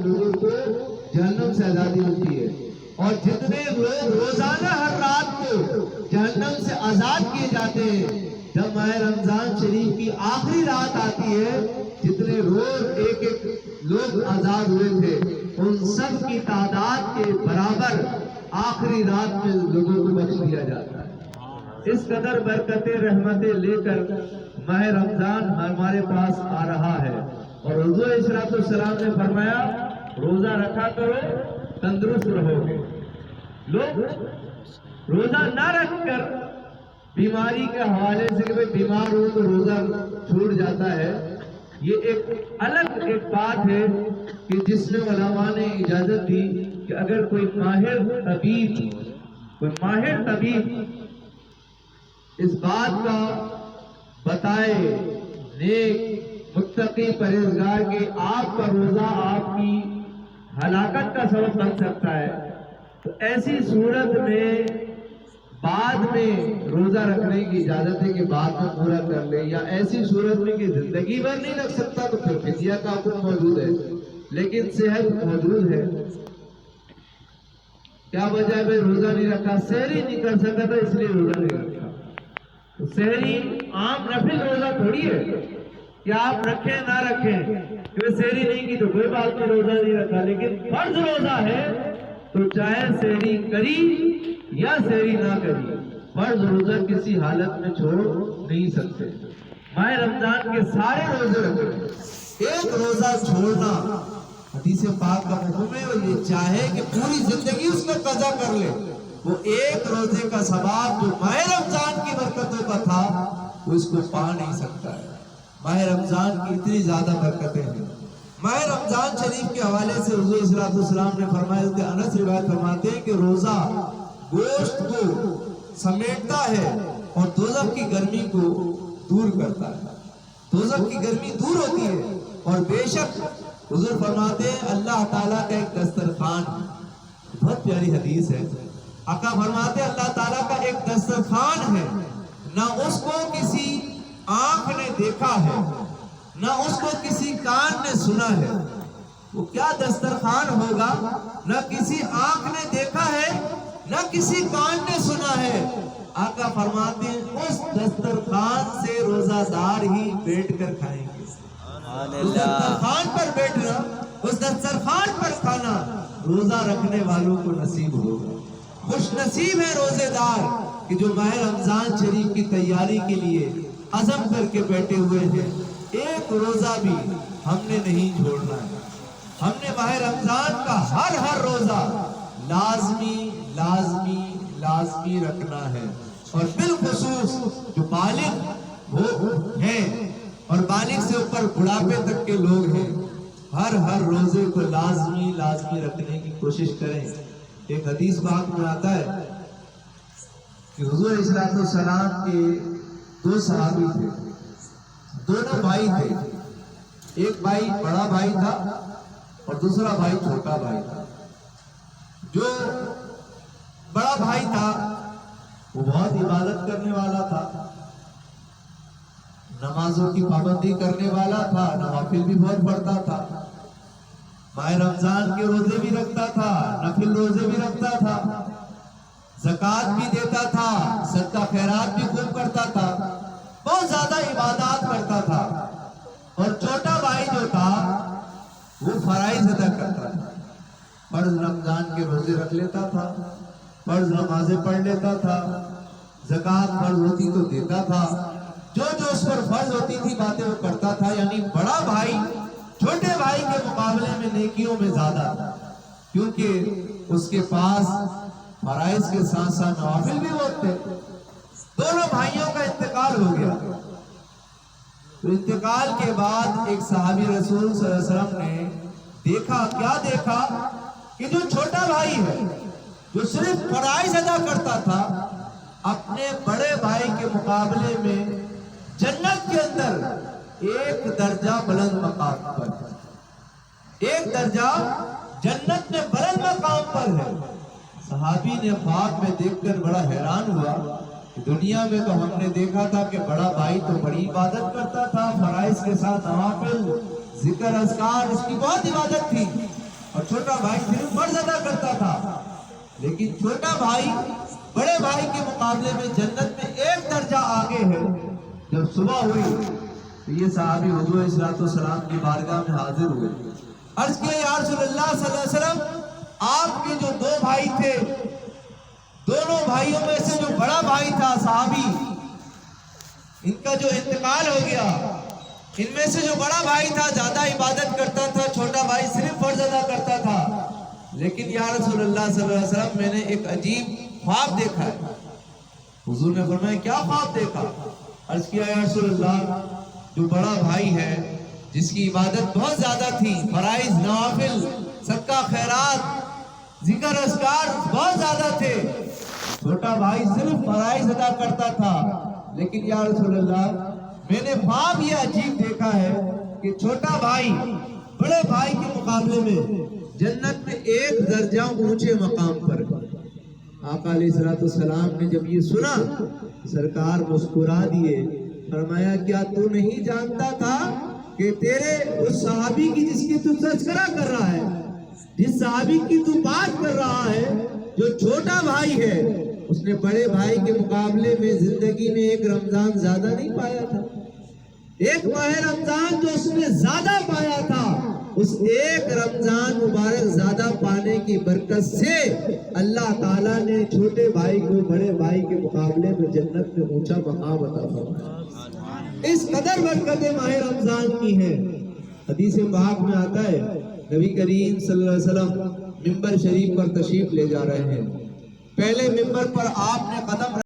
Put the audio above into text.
لوگوں کو جہنم سے آزادی ملتی ہے، اور جتنے لوگ روزانہ ہر رات کو جہنم سے آزاد کیے جاتے ہیں، جب ماہ رمضان شریف کی آخری رات آتی ہے، جتنے روز ایک ایک لوگ آزاد ہوئے تھے ان سب کی تعداد کے برابر آخری رات میں لوگوں کو بخش دیا جاتا ہے۔ اس قدر برکتیں رحمتیں لے کر ماہ رمضان ہمارے پاس آ رہا ہے، اور حضور اشراف السلام نے فرمایا روزہ رکھا کرو تندرست رہو گے۔ لوگ روزہ نہ رکھ کر بیماری کے حوالے سے کہ بیمار ہو تو روزہ چھوٹ جاتا ہے، یہ ایک الگ ایک بات ہے کہ جس میں علماء نے اجازت دی کہ اگر کوئی ماہر طبیب اس بات کا بتائے نیک متقی پرہیزگار کہ آپ کا روزہ آپ کی ہلاکت کا سبب بن سکتا ہے، تو ایسی صورت میں بعد میں روزہ رکھنے کی اجازت ہے کہ بعد میں پورا کر لے، یا ایسی صورت میں کہ زندگی بھر نہیں رکھ سکتا تو پھر فدیہ کا حکم موجود ہے، لیکن صحت موجود ہے۔ کیا وجہ ہے روزہ نہیں رکھا؟ سحری نہیں کر سکا تھا اس لیے روزہ نہیں رکھا۔ تو سحری عام نفل روزہ تھوڑی ہے کہ آپ رکھیں نہ رکھیں، کہ سحری نہیں کی تو کوئی بات نہیں روزہ نہیں رکھا، لیکن فرض روزہ ہے تو چاہے سحری کری یا سحری نہ کری، فرض روزہ کسی حالت میں چھوڑ نہیں سکتے۔ ماہ رمضان کے سارے روزے رکھیں، ایک روزہ چھوڑنا حدیث پاک کا حکم ہے، اور یہ چاہے کہ پوری زندگی اس میں قضا کر لے، وہ ایک روزے کا ثواب جو ماہ رمضان کی برکتوں کا تھا وہ اس کو پا نہیں سکتا ہے۔ ماہ رمضان کی اتنی زیادہ برکتیں ہیں۔ ماہ رمضان شریف کے حوالے سے حضور صلی اللہ علیہ وسلم نے فرمایا کہ انس روایت فرماتے ہیں کہ روزہ گوشت کو سمیٹتا ہے اور دوزخ کی گرمی کو دور کرتا ہے، دوزخ کی گرمی دور ہوتی ہے، اور بے شک حضور فرماتے ہیں اللہ تعالیٰ کا ایک دسترخوان، بہت پیاری حدیث ہے، آقا فرماتے ہیں اللہ تعالیٰ کا ایک دسترخوان ہے، نہ اس کو کسی آنکھ نے دیکھا ہے نہ اس کو کسی کان نے سنا ہے۔ وہ کیا دسترخوان ہوگا؟ نہ کسی آنکھ نے دیکھا ہے نہ کسی کان نے سنا ہے۔ آقا فرماتے ہیں اس دسترخوان سے روزہ دار ہی بیٹھ کر کھائیں گے۔ اس دسترخوان پر بیٹھنا، اس دسترخوان پر کھانا روزہ رکھنے والوں کو نصیب ہوگا۔ خوش نصیب ہے روزے دار کہ جو ماہ رمضان شریف کی تیاری کے لیے عزم کر کے بیٹھے ہوئے ہیں۔ ایک روزہ بھی ہم نے نہیں چھوڑنا ہے، ہم نے ماہ رمضان کا ہر روزہ لازمی لازمی لازمی رکھنا ہے، اور بالخصوص جو بالغ ہیں اور بالغ سے اوپر بڑھاپے تک کے لوگ ہیں، ہر روزے کو لازمی لازمی رکھنے کی کوشش کریں۔ ایک حدیث پاک میں آتا ہے کہ حضور علیہ السلام کے دو صحابی تھے، دونوں بھائی تھے، ایک بھائی بڑا بھائی تھا اور دوسرا بھائی چھوٹا بھائی تھا۔ جو بڑا بھائی تھا وہ بہت عبادت کرنے والا تھا، نمازوں کی پابندی کرنے والا تھا، نوافل بھی بہت پڑھتا تھا، ماہ رمضان کے روزے بھی رکھتا تھا، نفل روزے بھی رکھتا تھا، زکوٰۃ بھی دیتا تھا، صدقہ خیرات بھی خوب کرتا تھا، بہت زیادہ عبادات کرتا تھا۔ اور چھوٹا بھائی جو تھا وہ فرائض ادا کرتا تھا، فرض رمضان کے روزے رکھ لیتا تھا، فرض نمازیں پڑھ لیتا تھا، زکوٰۃ فرض ہوتی تو دیتا تھا، جو اس پر فرض ہوتی تھی باتیں وہ کرتا تھا۔ یعنی بڑا بھائی چھوٹے بھائی کے مقابلے میں نیکیوں میں زیادہ تھا، کیونکہ اس کے پاس فرائض کے ساتھ ساتھ نوافل بھی ہوتے۔ دونوں بھائیوں کا انتقال ہو گیا، تو انتقال کے بعد ایک صحابی رسول صلی اللہ علیہ وسلم نے دیکھا، کیا دیکھا کہ جو چھوٹا بھائی ہے جو صرف فرائض ادا کرتا تھا، اپنے بڑے بھائی کے مقابلے میں جنت کے اندر ایک درجہ بلند مقام پر، ایک درجہ جنت میں بلند مقام پر ہے۔ صحابی نے خواب میں دیکھ کر بڑا حیران ہوا کہ دنیا میں تو ہم نے دیکھا تھا کہ بڑا بھائی تو بڑی عبادت کرتا تھا، فرائض کے ساتھ نوافل، ذکر اذکار، اس کی بہت عبادت تھی، بھائی صرف فرض ادا کرتا تھا، لیکن چھوٹا بھائی بڑے بھائی کے مقابلے میں جنت میں ایک درجہ آگے ہے۔ جب صبح ہوئی تو یہ صحابی حضور علیہ الصلوۃ والسلام کی بارگاہ میں حاضر ہوئے، عرض کیا یا رسول اللہ صلی اللہ علیہ وسلم، آپ کے جو دو بھائی تھے، دونوں بھائیوں میں سے جو بڑا بھائی تھا صحابی، ان کا جو انتقال ہو گیا، ان میں سے جو بڑا بھائی تھا زیادہ عبادت کرتا تھا، چھوٹا بھائی صرف فرض ادا کرتا تھا، لیکن یا رسول اللہ صلی اللہ علیہ وسلم میں نے ایک عجیب خواب دیکھا ہے۔ حضور نے فرمایا کیا خواب دیکھا؟ عرض کیا یا رسول اللہ، جو بڑا بھائی ہے جس کی عبادت بہت زیادہ تھی، فرائض نوافل صدقہ خیرات ذکر اذکار بہت زیادہ تھے، چھوٹا بھائی صرف فرائض ادا کرتا تھا، لیکن یا رسول اللہ میں نے خواب یہ عجیب دیکھا ہے کہ چھوٹا بھائی بڑے بھائی کے مقابلے میں جنت میں ایک درجہ اونچے مقام پر۔ آقا علیہ الصلوۃ والسلام نے جب یہ سنا سرکار مسکرا دیے، فرمایا کیا تو نہیں جانتا تھا کہ تیرے اس صحابی کی جس کی تو تذکرہ کر رہا ہے، جس صحابی کی تو بات کر رہا ہے، جو چھوٹا بھائی ہے، اس نے بڑے بھائی کے مقابلے میں زندگی میں ایک رمضان زیادہ نہیں پایا تھا، ایک ماہ رمضان جو اس نے زیادہ پایا تھا، اس ایک رمضان مبارک زیادہ پانے کی برکت سے اللہ تعالیٰ نے چھوٹے بھائی کو بڑے بھائی کے مقابلے میں جنت میں اونچا مقام عطا فرمایا۔ اس قدر برکت ماہ رمضان کی ہے۔ حدیث پاک میں آتا ہے نبی کریم صلی اللہ علیہ وسلم ممبر شریف پر تشریف لے جا رہے ہیں، پہلے ممبر پر آپ نے قدم